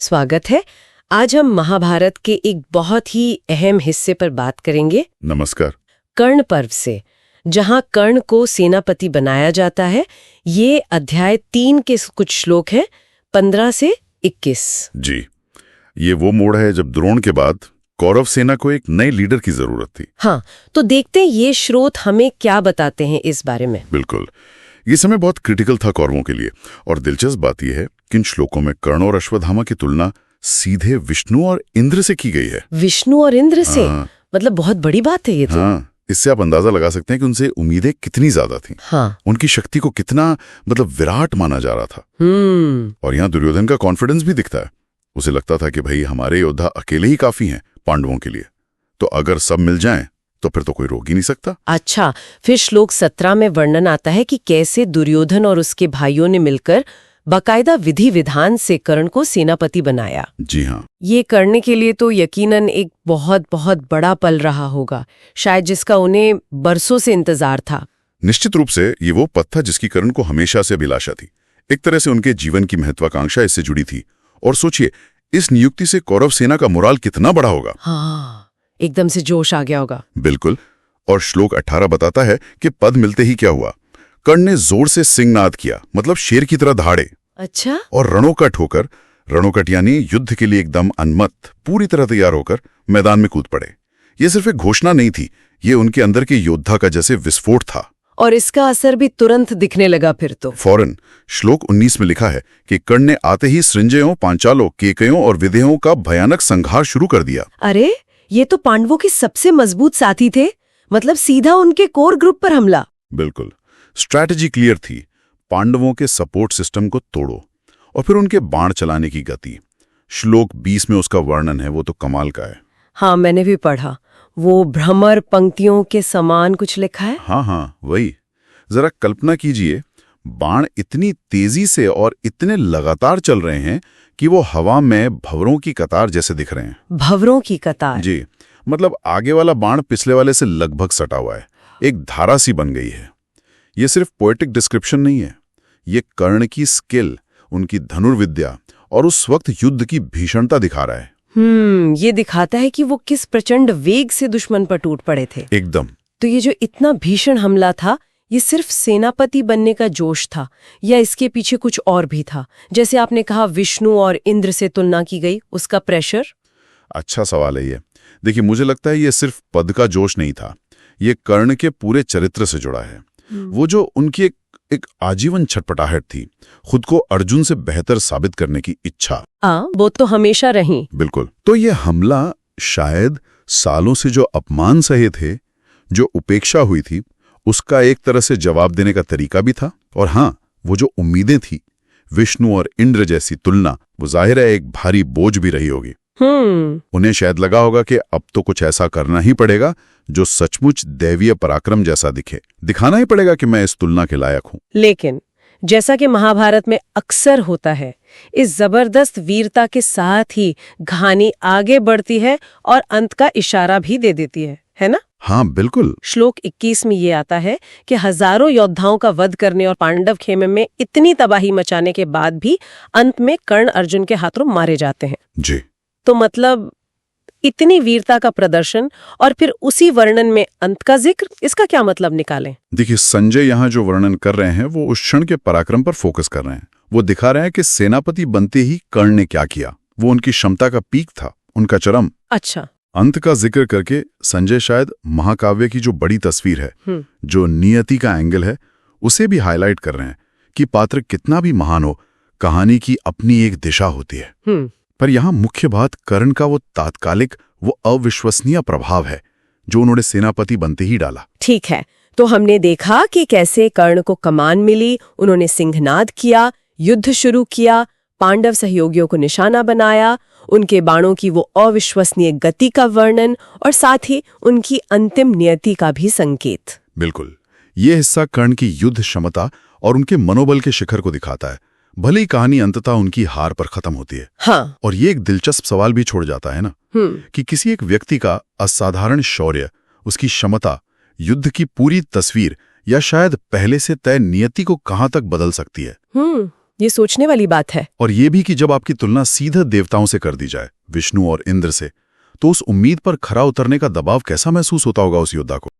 स्वागत है। आज हम महाभारत के एक बहुत ही अहम हिस्से पर बात करेंगे। नमस्कार। कर्ण पर्व से, जहां कर्ण को सेनापति बनाया जाता है। ये अध्याय 3 के कुछ श्लोक हैं, 15 से 21। जी, ये वो मोड़ है जब द्रोण के बाद कौरव सेना को एक नए लीडर की जरूरत थी। हाँ, तो देखते हैं ये स्रोत हमें क्या बताते हैं इस बारे में। बिल्कुल, ये समय बहुत क्रिटिकल था कौरवों के लिए। और दिलचस्प बात यह है कि इन श्लोकों में कर्ण और अश्वत्थामा की तुलना सीधे विष्णु और इंद्र से की गई है। विष्णु और इंद्र से? हाँ। मतलब बहुत बड़ी बात है ये तो। हाँ, इससे आप अंदाजा लगा सकते हैं कि उनसे उम्मीदें कितनी ज्यादा थीं। हाँ। उनकी शक्ति को कितना विराट माना जा रहा था। और यहाँ दुर्योधन का कॉन्फिडेंस भी दिखता है। उसे लगता था कि भाई हमारे योद्धा अकेले ही काफी हैं पांडवों के लिए, तो अगर सब मिल जाएं तो फिर तो कोई रोक ही नहीं सकता। अच्छा, फिर श्लोक 17 में वर्णन आता है कि कैसे दुर्योधन और उसके भाइयों ने मिलकर बाकायदा विधि विधान से कर्ण को सेनापति बनाया। जी हाँ। ये करने के लिए तो यकीनन एक बहुत बहुत बड़ा पल रहा होगा, शायद जिसका उन्हें बरसों से इंतजार था। निश्चित रूप से ये वो पथ था जिसकी कर्ण को हमेशा से अभिलाषा थी। एक तरह से उनके जीवन की महत्वाकांक्षा इससे जुड़ी थी। और सोचिए, इस नियुक्ति से कौरव सेना का मोराल कितना बड़ा होगा। हाँ, एकदम से जोश आ गया होगा। बिल्कुल। और श्लोक 18 बताता है कि पद मिलते ही क्या हुआ। कर्ण ने जोर से सिंहनाद किया, मतलब शेर की तरह दहाड़े। अच्छा। और रणोकट होकर, रणोकट यानी युद्ध के लिए एकदम उन्मत्त, पूरी तरह तैयार होकर मैदान में कूद पड़े। ये सिर्फ एक घोषणा नहीं थी, ये उनके अंदर के योद्धा का जैसे विस्फोट था। और इसका असर भी तुरंत दिखने लगा फिर तो। फौरन। श्लोक 19 में लिखा है कि कर्ण ने आते ही सृंजयों, पांचालों, केकयों और विदेहों का भयानक संहार शुरू कर दिया। अरे, ये तो पांडवों के सबसे मजबूत साथी थे, मतलब सीधा उनके कोर ग्रुप पर हमला। बिल्कुल। स्ट्रैटेजी क्लियर थी, पांडवों के सपोर्ट सिस्टम को तोड़ो और फिर उनके बाण चलाने की गति। श्लोक 20 में उसका वर्णन है, वो तो कमाल का है। हाँ, मैंने भी पढ़ा। वो भ्रमर पंक्तियों के समान कुछ लिखा है। हाँ, वही। जरा कल्पना कीजिए, बाण इतनी तेजी से और इतने लगातार चल रहे हैं कि वो हवा में भंवरों की कतार जैसे दिख रहे हैं। भंवरों की कतार? जी, मतलब आगे वाला बाण पिछले वाले से लगभग सटा हुआ है, एक धारा सी बन गई है। ये सिर्फ पोएटिक डिस्क्रिप्शन नहीं है, ये कर्ण की स्किल, उनकी धनुर्विद्या और उस वक्त युद्ध की भीषणता दिखा रहा है। ये दिखाता है कि वो किस प्रचंड वेग से दुश्मन पर टूट पड़े थे। एकदम। तो ये जो इतना भीषण हमला था, ये सिर्फ सेनापति बनने का जोश था या इसके पीछे कुछ और भी था? जैसे आपने कहा विष्णु और इंद्र से तुलना की गई, उसका प्रेशर। अच्छा सवाल है ये। देखिए, मुझे लगता है ये सिर्फ पद का जोश नहीं था, ये कर्ण के पूरे चरित्र से जुड़ा है। वो जो उनकी एक आजीवन छटपटाहट थी, खुद को अर्जुन से बेहतर साबित करने की इच्छा। वो तो हमेशा रही। बिल्कुल। तो ये हमला शायद सालों से जो अपमान सहे थे, जो उपेक्षा हुई थी, उसका एक तरह से जवाब देने का तरीका भी था। और हाँ, वो जो उम्मीदें थी, विष्णु और इंद्र जैसी तुलना, वो जाहिर है एक भारी बोझ भी रही होगी। उन्हें शायद लगा होगा कि अब तो कुछ ऐसा करना ही पड़ेगा जो सचमुच दैवीय पराक्रम जैसा दिखे। दिखाना ही पड़ेगा कि मैं इस तुलना के लायक हूं। लेकिन जैसा कि महाभारत में अक्सर होता है, इस जबरदस्त वीरता के साथ ही कहानी आगे बढ़ती है और अंत का इशारा भी दे देती है ना? हाँ, बिल्कुल। श्लोक 21 में ये आता है कि हजारों योद्धाओं का वध करने और पांडव खेमे में इतनी तबाही मचाने के बाद भी अंत में कर्ण अर्जुन के हाथों मारे जाते हैं। जी। तो मतलब इतनी वीरता का प्रदर्शन और फिर उसी वर्णन में अंत का जिक्र, इसका क्या मतलब निकालें? देखिए, संजय यहाँ जो वर्णन कर रहे हैं वो उस क्षण के पराक्रम पर फोकस कर रहे हैं। वो दिखा रहे हैं कि सेनापति बनते ही कर्ण ने क्या किया। वो उनकी क्षमता का पीक था, उनका चरम। अच्छा। अंत का जिक्र करके संजय शायद महाकाव्य की जो बड़ी तस्वीर है, जो नियति का एंगल है, उसे भी हाईलाइट कर रहे हैं कि पात्र कितना भी महान हो, कहानी की अपनी एक दिशा होती है। पर यहाँ मुख्य बात कर्ण का वो तात्कालिक, वो अविश्वसनीय प्रभाव है जो उन्होंने सेनापति बनते ही डाला। ठीक है, तो हमने देखा कि कैसे कर्ण को कमान मिली, उन्होंने सिंहनाद किया, युद्ध शुरू किया, पांडव सहयोगियों को निशाना बनाया, उनके बाणों की वो अविश्वसनीय गति का वर्णन और साथ ही उनकी अंतिम नियति का भी संकेत। बिल्कुल। ये हिस्सा कर्ण की युद्ध क्षमता और उनके मनोबल के शिखर को दिखाता है, भले ही कहानी अंततः उनकी हार पर खत्म होती है। हाँ। और ये एक दिलचस्प सवाल भी छोड़ जाता है ना, कि किसी एक व्यक्ति का असाधारण शौर्य, उसकी क्षमता, युद्ध की पूरी तस्वीर या शायद पहले से तय नियति को कहां तक बदल सकती है। ये सोचने वाली बात है। और ये भी कि जब आपकी तुलना सीधे देवताओं से कर दी जाए, विष्णु और इंद्र से, तो उस उम्मीद पर खरा उतरने का दबाव कैसा महसूस होता होगा उस योद्धा को।